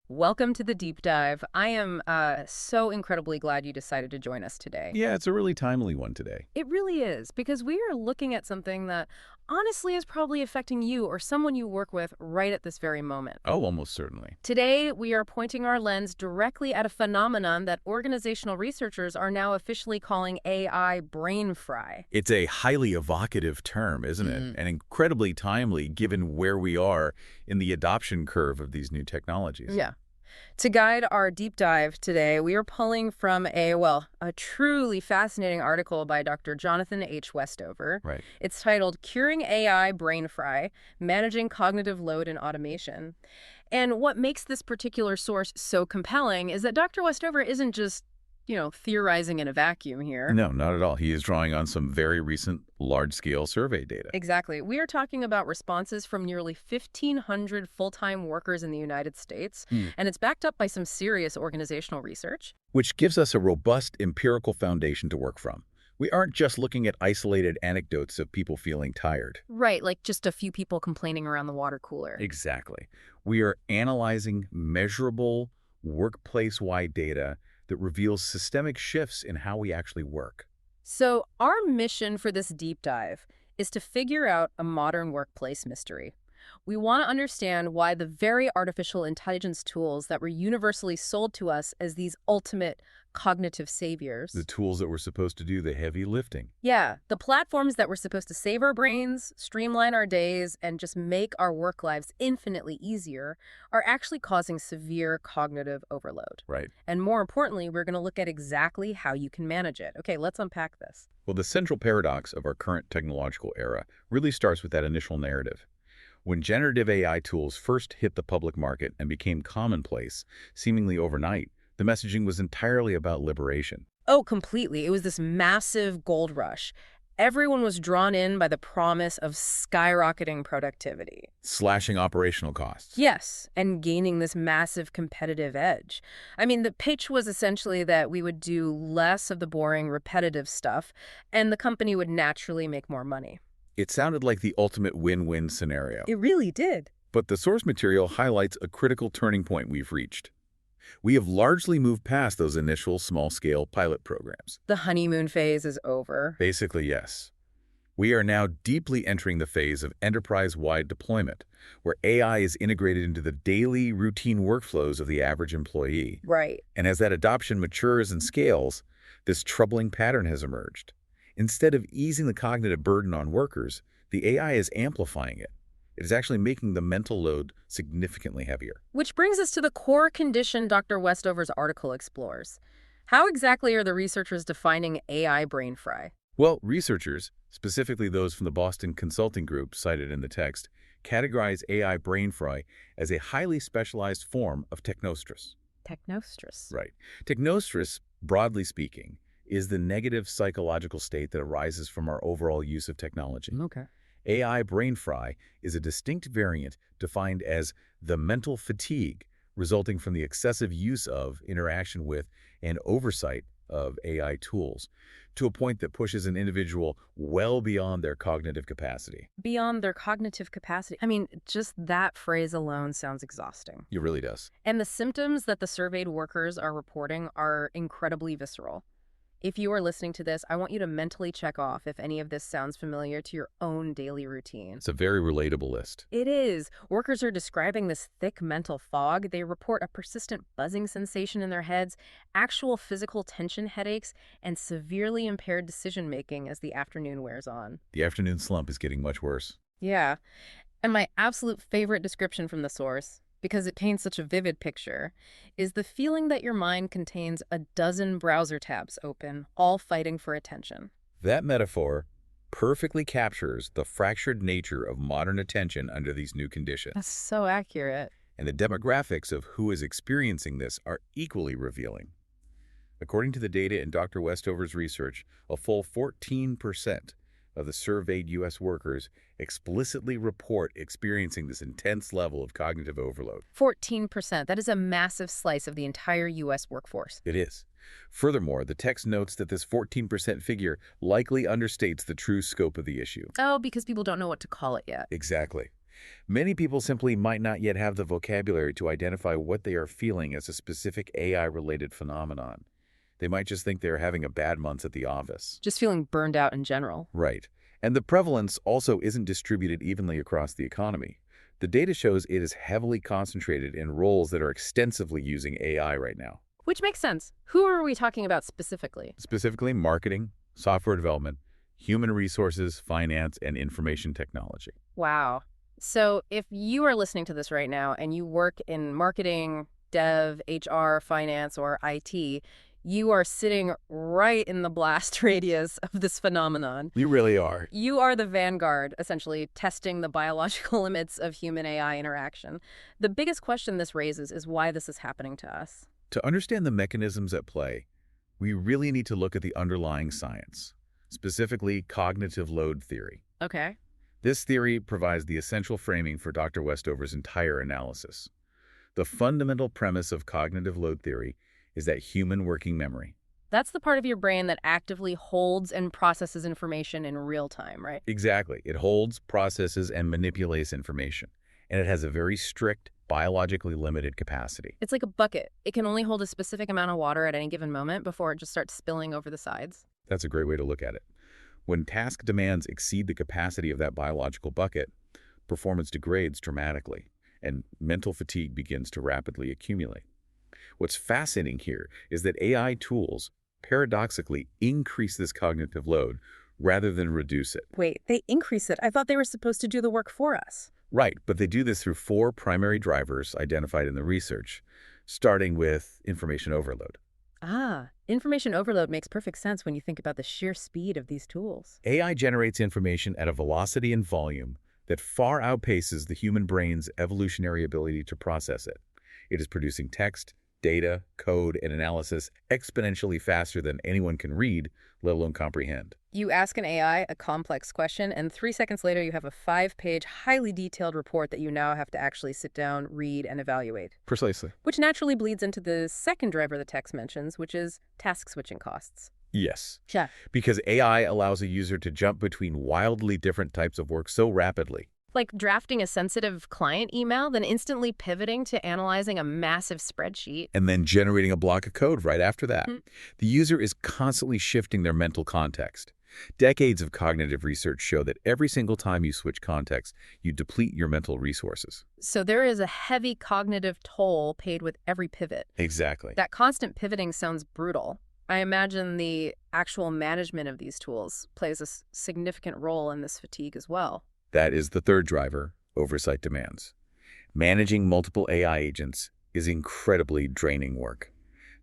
Welcome to the deep dive. I am so incredibly glad you decided to join us today. Yeah, it's a really timely one today. It really is, because we are looking at something that honestly is probably affecting you or someone you work with right at this very moment. Oh, almost certainly. Today, we are pointing our lens directly at a phenomenon that organizational researchers are now officially calling AI brain fry. It's a highly evocative term, isn't it? Mm. And incredibly timely given where we are in the adoption curve of these new technologies. Yeah. To guide our deep dive today, we are pulling from a truly fascinating article by Dr. Jonathan H. Westover. Right. It's titled Curing AI Brain Fry, Managing Cognitive Load in Automation. And what makes this particular source so compelling is that Dr. Westover isn't just, theorizing in a vacuum here. No, not at all. He is drawing on some very recent large-scale survey data. Exactly. We are talking about responses from nearly 1,500 full-time workers in the United States, and it's backed up by some serious organizational research. Which gives us a robust empirical foundation to work from. We aren't just looking at isolated anecdotes of people feeling tired. Right, like just a few people complaining around the water cooler. Exactly. We are analyzing measurable, workplace-wide data that reveals systemic shifts in how we actually work. So our mission for this deep dive is to figure out a modern workplace mystery. We want to understand why the very artificial intelligence tools that were universally sold to us as these ultimate cognitive saviors. The tools that were supposed to do the heavy lifting. Yeah, the platforms that were supposed to save our brains, streamline our days, and just make our work lives infinitely easier are actually causing severe cognitive overload. Right. And more importantly, we're going to look at exactly how you can manage it. Okay, let's unpack this. Well, the central paradox of our current technological era really starts with that initial narrative. When generative AI tools first hit the public market and became commonplace, seemingly overnight, the messaging was entirely about liberation. Oh, completely. It was this massive gold rush. Everyone was drawn in by the promise of skyrocketing productivity. Slashing operational costs. Yes, and gaining this massive competitive edge. I mean, the pitch was essentially that we would do less of the boring, repetitive stuff, and the company would naturally make more money. It sounded like the ultimate win-win scenario. It really did. But the source material highlights a critical turning point we've reached. We have largely moved past those initial small-scale pilot programs. The honeymoon phase is over. Basically, yes. We are now deeply entering the phase of enterprise-wide deployment, where AI is integrated into the daily routine workflows of the average employee. Right. And as that adoption matures and scales, this troubling pattern has emerged. Instead of easing the cognitive burden on workers, the AI is amplifying it. It is actually making the mental load significantly heavier. Which brings us to the core condition Dr. Westover's article explores. How exactly are the researchers defining AI brain fry? Well, researchers, specifically those from the Boston Consulting Group cited in the text, categorize AI brain fry as a highly specialized form of technostress. Technostress. Right. Technostress, broadly speaking, is the negative psychological state that arises from our overall use of technology. Okay. AI brain fry is a distinct variant defined as the mental fatigue resulting from the excessive use of, interaction with, and oversight of AI tools to a point that pushes an individual well beyond their cognitive capacity. Beyond their cognitive capacity. I mean, just that phrase alone sounds exhausting. It really does. And the symptoms that the surveyed workers are reporting are incredibly visceral. If you are listening to this, I want you to mentally check off if any of this sounds familiar to your own daily routine. It's a very relatable list. It is. Workers are describing this thick mental fog. They report a persistent buzzing sensation in their heads, actual physical tension headaches, and severely impaired decision-making as the afternoon wears on. The afternoon slump is getting much worse. Yeah. And my absolute favorite description from the source, because it paints such a vivid picture, is the feeling that your mind contains a dozen browser tabs open, all fighting for attention. That metaphor perfectly captures the fractured nature of modern attention under these new conditions. That's so accurate. And the demographics of who is experiencing this are equally revealing. According to the data in Dr. Westover's research, a full 14% of the surveyed U.S. workers explicitly report experiencing this intense level of cognitive overload. 14%. That is a massive slice of the entire U.S. workforce. It is. Furthermore, the text notes that this 14% figure likely understates the true scope of the issue. Oh, because people don't know what to call it yet. Exactly. Many people simply might not yet have the vocabulary to identify what they are feeling as a specific AI-related phenomenon. They might just think they're having a bad month at the office. Just feeling burned out in general. Right. And the prevalence also isn't distributed evenly across the economy. The data shows it is heavily concentrated in roles that are extensively using AI right now. Which makes sense. Who are we talking about specifically? Specifically, marketing, software development, human resources, finance, and information technology. Wow. So if you are listening to this right now and you work in marketing, dev, HR, finance, or IT, you are sitting right in the blast radius of this phenomenon. You really are. You are the vanguard, essentially, testing the biological limits of human-AI interaction. The biggest question this raises is why this is happening to us. To understand the mechanisms at play, we really need to look at the underlying science, specifically cognitive load theory. Okay. This theory provides the essential framing for Dr. Westover's entire analysis. The fundamental premise of cognitive load theory is that human working memory. That's the part of your brain that actively holds and processes information in real time, right? Exactly. It holds, processes, and manipulates information, and it has a very strict, biologically limited capacity. It's like a bucket. It can only hold a specific amount of water at any given moment before it just starts spilling over the sides. That's a great way to look at it. When task demands exceed the capacity of that biological bucket, performance degrades dramatically, and mental fatigue begins to rapidly accumulate. What's fascinating here is that AI tools paradoxically increase this cognitive load rather than reduce it. Wait, they increase it. I thought they were supposed to do the work for us. Right, but they do this through 4 primary drivers identified in the research, starting with information overload. Information overload makes perfect sense when you think about the sheer speed of these tools. AI generates information at a velocity and volume that far outpaces the human brain's evolutionary ability to process it. It is producing text, data, code, and analysis exponentially faster than anyone can read, let alone comprehend. You ask an AI a complex question, and 3 seconds later you have a 5-page, highly detailed report that you now have to actually sit down, read, and evaluate. Precisely. Which naturally bleeds into the second driver the text mentions, which is task switching costs. Yes. Yeah. Because AI allows a user to jump between wildly different types of work so rapidly. Like drafting a sensitive client email, then instantly pivoting to analyzing a massive spreadsheet. And then generating a block of code right after that. The user is constantly shifting their mental context. Decades of cognitive research show that every single time you switch context, you deplete your mental resources. So there is a heavy cognitive toll paid with every pivot. Exactly. That constant pivoting sounds brutal. I imagine the actual management of these tools plays a significant role in this fatigue as well. That is the third driver, oversight demands. Managing multiple AI agents is incredibly draining work.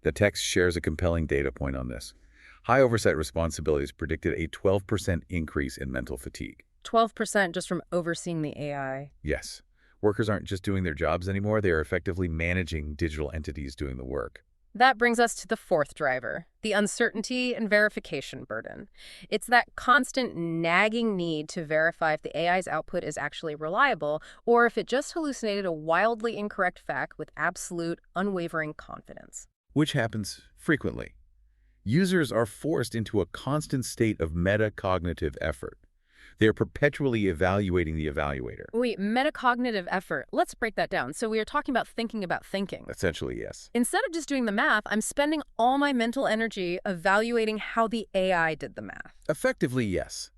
The text shares a compelling data point on this. High oversight responsibilities predicted a 12% increase in mental fatigue. 12% just from overseeing the AI. Yes. Workers aren't just doing their jobs anymore, they are effectively managing digital entities doing the work. That brings us to the fourth driver, the uncertainty and verification burden. It's that constant nagging need to verify if the AI's output is actually reliable or if it just hallucinated a wildly incorrect fact with absolute, unwavering confidence. Which happens frequently. Users are forced into a constant state of metacognitive effort. They are perpetually evaluating the evaluator. Wait, metacognitive effort. Let's break that down. So we are talking about thinking. Essentially, yes. Instead of just doing the math, I'm spending all my mental energy evaluating how the AI did the math. Effectively, yes.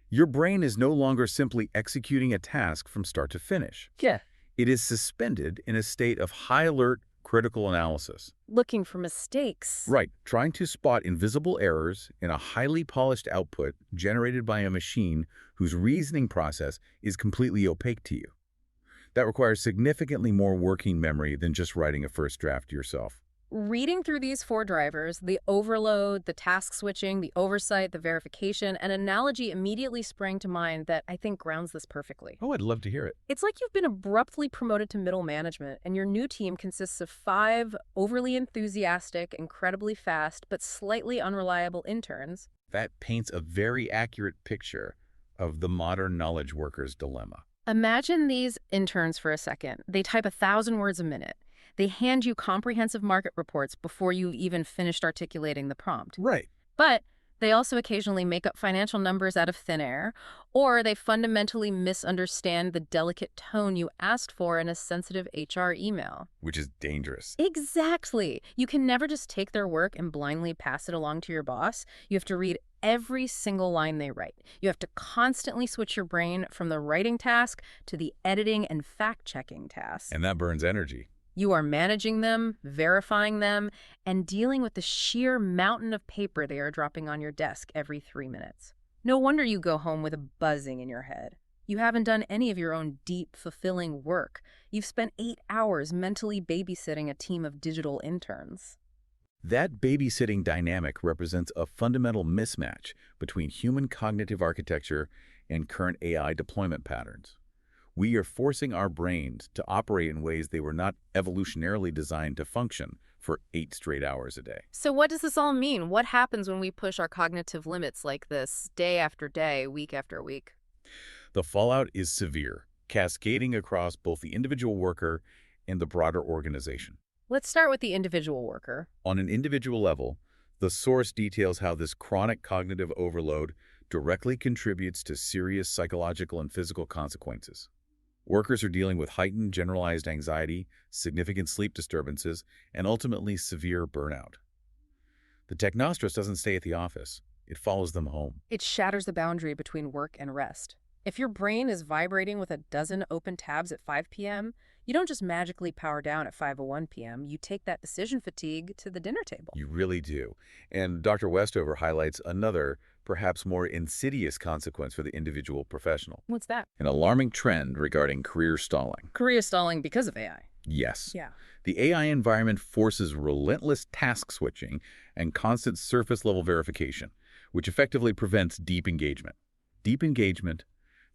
Your brain is no longer simply executing a task from start to finish. Yeah. It is suspended in a state of high alert, critical analysis. Looking for mistakes. Right, trying to spot invisible errors in a highly polished output generated by a machine whose reasoning process is completely opaque to you. That requires significantly more working memory than just writing a first draft yourself. Reading through these 4 drivers, the overload, the task switching, the oversight, the verification, an analogy immediately sprang to mind that I think grounds this perfectly. Oh, I'd love to hear it. It's like you've been abruptly promoted to middle management, and your new team consists of 5 overly enthusiastic, incredibly fast, but slightly unreliable interns. That paints a very accurate picture of the modern knowledge worker's dilemma. Imagine these interns for a second. They type 1,000 words a minute. They hand you comprehensive market reports before you've even finished articulating the prompt. Right. But They also occasionally make up financial numbers out of thin air, or they fundamentally misunderstand the delicate tone you asked for in a sensitive HR email. Which is dangerous. Exactly. You can never just take their work and blindly pass it along to your boss. You have to read every single line they write. You have to constantly switch your brain from the writing task to the editing and fact-checking task. And that burns energy. You are managing them, verifying them, and dealing with the sheer mountain of paper they are dropping on your desk every 3 minutes. No wonder you go home with a buzzing in your head. You haven't done any of your own deep, fulfilling work. You've spent 8 hours mentally babysitting a team of digital interns. That babysitting dynamic represents a fundamental mismatch between human cognitive architecture and current AI deployment patterns. We are forcing our brains to operate in ways they were not evolutionarily designed to function for 8 straight hours a day. So what does this all mean? What happens when we push our cognitive limits like this, day after day, week after week? The fallout is severe, cascading across both the individual worker and the broader organization. Let's start with the individual worker. On an individual level, the source details how this chronic cognitive overload directly contributes to serious psychological and physical consequences. Workers are dealing with heightened generalized anxiety, significant sleep disturbances, and ultimately severe burnout. The technostress doesn't stay at the office. It follows them home. It shatters the boundary between work and rest. If your brain is vibrating with a dozen open tabs at 5 p.m., you don't just magically power down at 5:01 p.m., you take that decision fatigue to the dinner table. You really do. And Dr. Westover highlights another, perhaps more insidious consequence for the individual professional. What's that? An alarming trend regarding career stalling. Career stalling because of AI. Yes. Yeah. The AI environment forces relentless task switching and constant surface-level verification, which effectively prevents deep engagement. Deep engagement,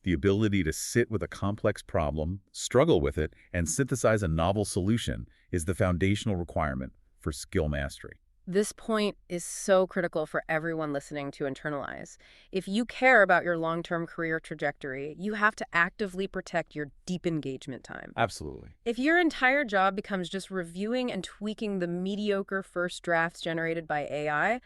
the ability to sit with a complex problem, struggle with it, and synthesize a novel solution, is the foundational requirement for skill mastery. This point is so critical for everyone listening to internalize. If you care about your long-term career trajectory, you have to actively protect your deep engagement time. Absolutely. If your entire job becomes just reviewing and tweaking the mediocre first drafts generated by AI,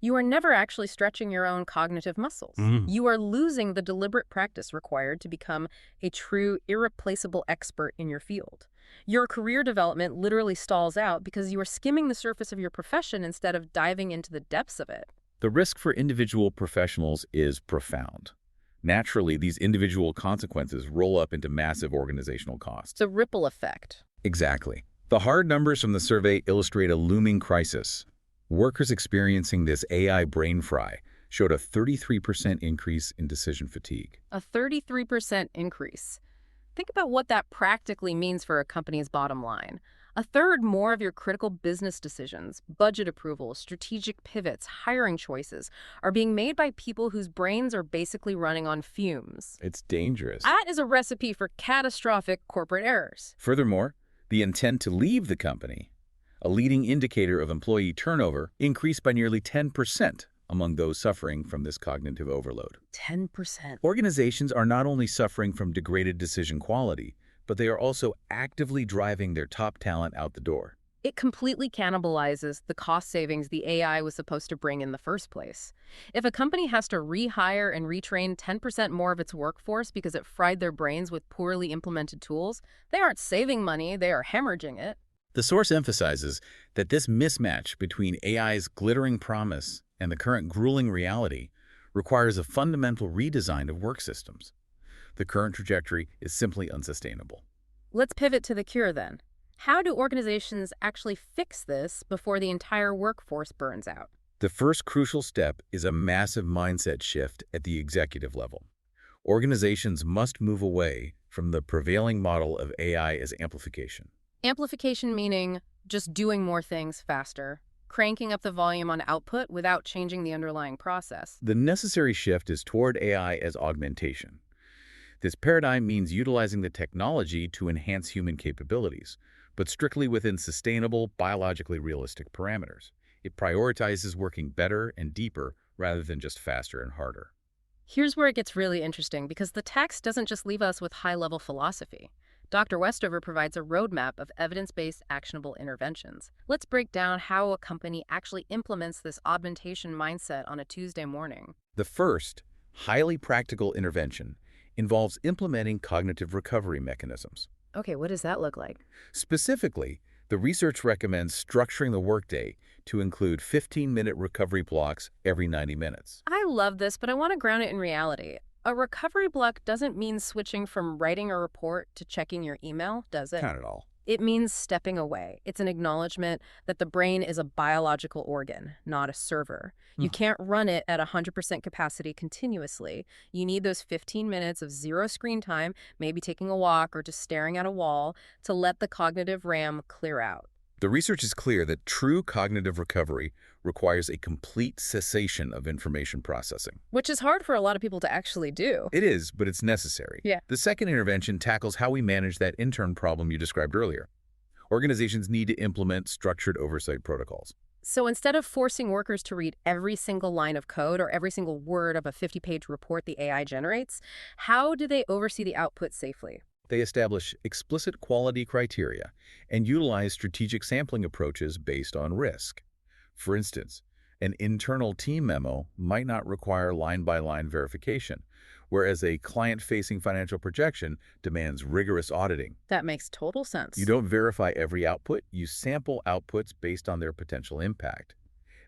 you are never actually stretching your own cognitive muscles. You are losing the deliberate practice required to become a true, irreplaceable expert in your field. Your career development literally stalls out because you are skimming the surface of your profession instead of diving into the depths of it. The risk for individual professionals is profound. Naturally, these individual consequences roll up into massive organizational costs. The ripple effect. Exactly. The hard numbers from the survey illustrate a looming crisis. Workers experiencing this AI brain fry showed a 33% increase in decision fatigue. A 33% increase. Think about what that practically means for a company's bottom line. A third more of your critical business decisions, budget approvals, strategic pivots, hiring choices, are being made by people whose brains are basically running on fumes. It's dangerous. That is a recipe for catastrophic corporate errors. Furthermore, the intent to leave the company, a leading indicator of employee turnover, increased by nearly 10% among those suffering from this cognitive overload. 10%. Organizations are not only suffering from degraded decision quality, but they are also actively driving their top talent out the door. It completely cannibalizes the cost savings the AI was supposed to bring in the first place. If a company has to rehire and retrain 10% more of its workforce because it fried their brains with poorly implemented tools, they aren't saving money, they are hemorrhaging it. The source emphasizes that this mismatch between AI's glittering promise and the current grueling reality requires a fundamental redesign of work systems. The current trajectory is simply unsustainable. Let's pivot to the cure then. How do organizations actually fix this before the entire workforce burns out? The first crucial step is a massive mindset shift at the executive level. Organizations must move away from the prevailing model of AI as amplification. Amplification meaning just doing more things faster, cranking up the volume on output without changing the underlying process. The necessary shift is toward AI as augmentation. This paradigm means utilizing the technology to enhance human capabilities, but strictly within sustainable, biologically realistic parameters. It prioritizes working better and deeper rather than just faster and harder. Here's where it gets really interesting because the text doesn't just leave us with high-level philosophy. Dr. Westover provides a roadmap of evidence-based actionable interventions. Let's break down how a company actually implements this augmentation mindset on a Tuesday morning. The first, highly practical intervention involves implementing cognitive recovery mechanisms. Okay, what does that look like? Specifically, the research recommends structuring the workday to include 15-minute recovery blocks every 90 minutes. I love this, but I want to ground it in reality. A recovery block doesn't mean switching from writing a report to checking your email, does it? Not at all. It means stepping away. It's an acknowledgement that the brain is a biological organ, not a server. You can't run it at 100% capacity continuously. You need those 15 minutes of zero screen time, maybe taking a walk or just staring at a wall, to let the cognitive RAM clear out. The research is clear that true cognitive recovery requires a complete cessation of information processing. Which is hard for a lot of people to actually do. It is, but it's necessary. Yeah. The second intervention tackles how we manage that intern problem you described earlier. Organizations need to implement structured oversight protocols. So instead of forcing workers to read every single line of code or every single word of a 50-page report the AI generates, how do they oversee the output safely? They establish explicit quality criteria and utilize strategic sampling approaches based on risk. For instance, an internal team memo might not require line-by-line verification, whereas a client-facing financial projection demands rigorous auditing. That makes total sense. You don't verify every output, you sample outputs based on their potential impact.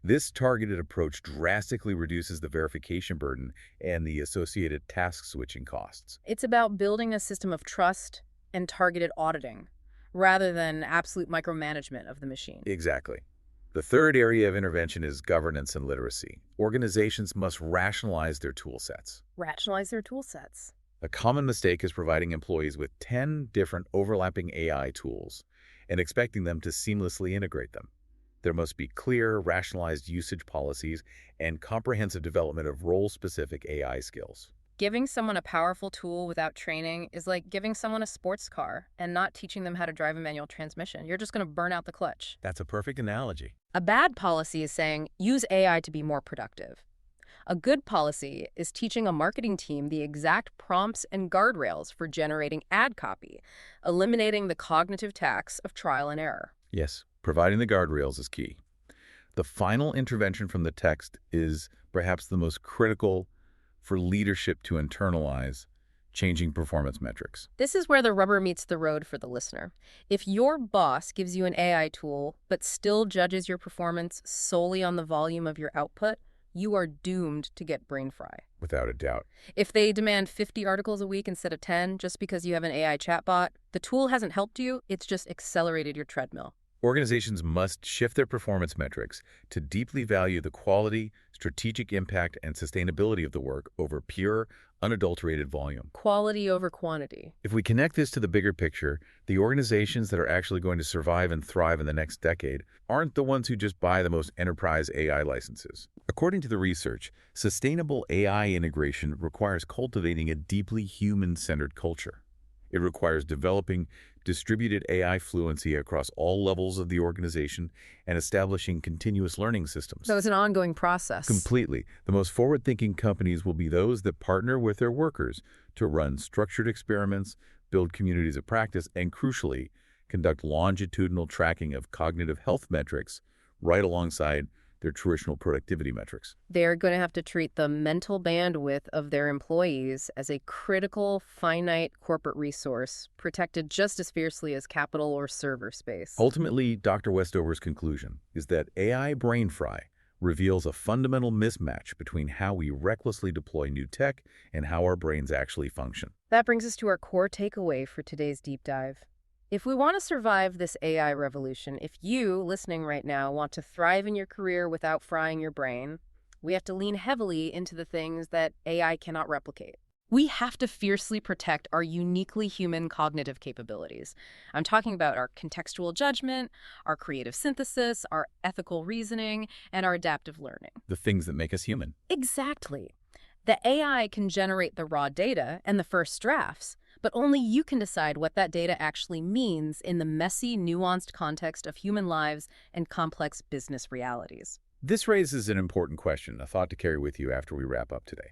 This targeted approach drastically reduces the verification burden and the associated task switching costs. It's about building a system of trust and targeted auditing, rather than absolute micromanagement of the machine. Exactly. The third area of intervention is governance and literacy. Organizations must rationalize their tool sets. Rationalize their tool sets. A common mistake is providing employees with 10 different overlapping AI tools and expecting them to seamlessly integrate them. There must be clear, rationalized usage policies and comprehensive development of role-specific AI skills. Giving someone a powerful tool without training is like giving someone a sports car and not teaching them how to drive a manual transmission. You're just going to burn out the clutch. That's a perfect analogy. A bad policy is saying, use AI to be more productive. A good policy is teaching a marketing team the exact prompts and guardrails for generating ad copy, eliminating the cognitive tax of trial and error. Yes, providing the guardrails is key. The final intervention from the text is perhaps the most critical for leadership to internalize changing performance metrics. This is where the rubber meets the road for the listener. If your boss gives you an AI tool but still judges your performance solely on the volume of your output, you are doomed to get brain fry. Without a doubt. If they demand 50 articles a week instead of 10 just because you have an AI chatbot, the tool hasn't helped you, it's just accelerated your treadmill. Organizations must shift their performance metrics to deeply value the quality, strategic impact, and sustainability of the work over pure, unadulterated volume. Quality over quantity. If we connect this to the bigger picture, the organizations that are actually going to survive and thrive in the next decade aren't the ones who just buy the most enterprise AI licenses. According to the research, sustainable AI integration requires cultivating a deeply human-centered culture. It requires developing distributed AI fluency across all levels of the organization and establishing continuous learning systems. So it's an ongoing process. Completely. The most forward-thinking companies will be those that partner with their workers to run structured experiments, build communities of practice, and crucially, conduct longitudinal tracking of cognitive health metrics right alongside their traditional productivity metrics. They're going to have to treat the mental bandwidth of their employees as a critical, finite corporate resource, protected just as fiercely as capital or server space. Ultimately, Dr. Westover's conclusion is that AI brain fry reveals a fundamental mismatch between how we recklessly deploy new tech and how our brains actually function. That brings us to our core takeaway for today's deep dive. If we want to survive this AI revolution, if you, listening right now, want to thrive in your career without frying your brain, we have to lean heavily into the things that AI cannot replicate. We have to fiercely protect our uniquely human cognitive capabilities. I'm talking about our contextual judgment, our creative synthesis, our ethical reasoning, and our adaptive learning. The things that make us human. Exactly. The AI can generate the raw data and the first drafts, but only you can decide what that data actually means in the messy, nuanced context of human lives and complex business realities. This raises an important question, a thought to carry with you after we wrap up today.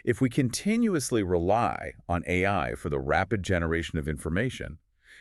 If we continuously rely on AI for the rapid generation of information,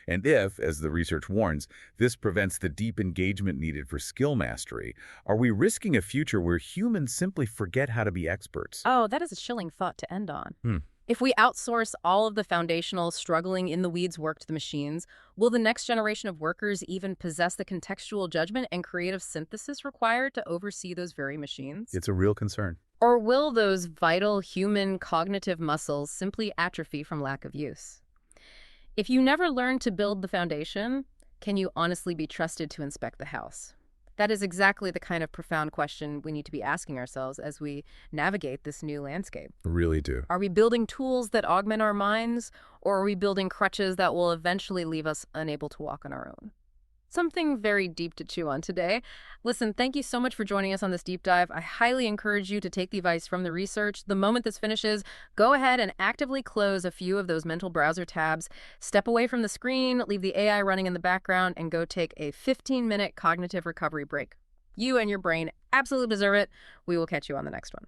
and if, as the research warns, this prevents the deep engagement needed for skill mastery, are we risking a future where humans simply forget how to be experts? Oh, that is a chilling thought to end on. Hmm. If we outsource all of the foundational, struggling in the weeds work to the machines, will the next generation of workers even possess the contextual judgment and creative synthesis required to oversee those very machines? It's a real concern. Or will those vital human cognitive muscles simply atrophy from lack of use? If you never learn to build the foundation, can you honestly be trusted to inspect the house? That is exactly the kind of profound question we need to be asking ourselves as we navigate this new landscape. Really do. Are we building tools that augment our minds, or are we building crutches that will eventually leave us unable to walk on our own? Something very deep to chew on today. Listen, thank you so much for joining us on this deep dive. I highly encourage you to take the advice from the research. The moment this finishes, go ahead and actively close a few of those mental browser tabs, step away from the screen, leave the AI running in the background, and go take a 15-minute cognitive recovery break. You and your brain absolutely deserve it. We will catch you on the next one.